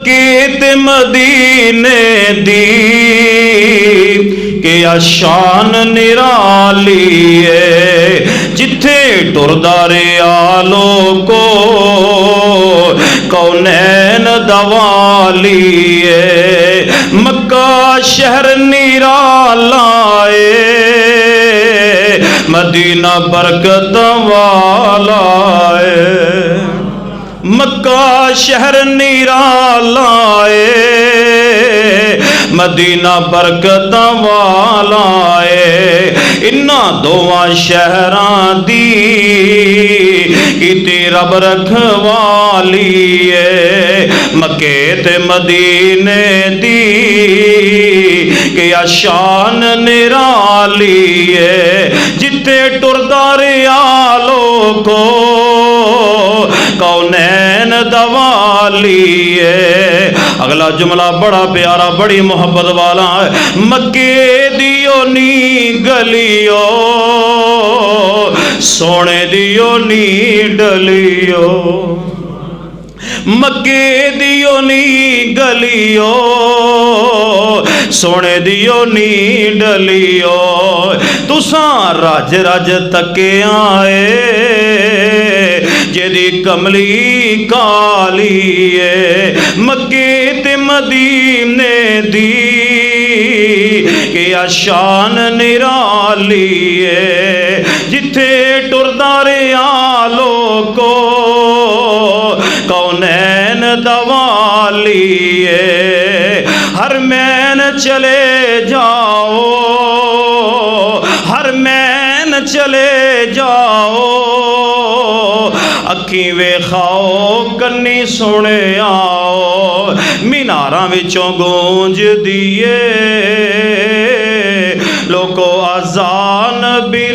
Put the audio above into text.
कीत मदीने दी के आशान निराली है। जिथे टुरदा रिया लोको कौनैन दवाली है। मक्का शहर निराला है, मदीना बरकत वाला है। मक्का शहर निराला है, मदीना बरकत वाला है। इन्ना दोवां शहरां दी कीती रब रखवाली है। मक्के ते मदीने दी कि आशान निराली है। जिथे टुरदा रिया लोको कौनैन दवाली है। अगला जुमला बड़ा प्यारा बड़ी मोहब्बत वाला है। मक्के दियो नी गलियो सोने दियो नी डलियो। मक्के दियो नी गलियो सोने दियो नी डलियो। तुसा रज रज तके आए जेदी कमली काली है। मक्के ते मदीने दी के आशान निराली है। जिथे टुरदा रिया लोको कौनैन दवाली है। हर मैन चले जाओ, हर मैन चले जाओ। अखी वेखाओ कन्नी सुने आओ। मीनारां विचों गूंज दिए लोको आजान भी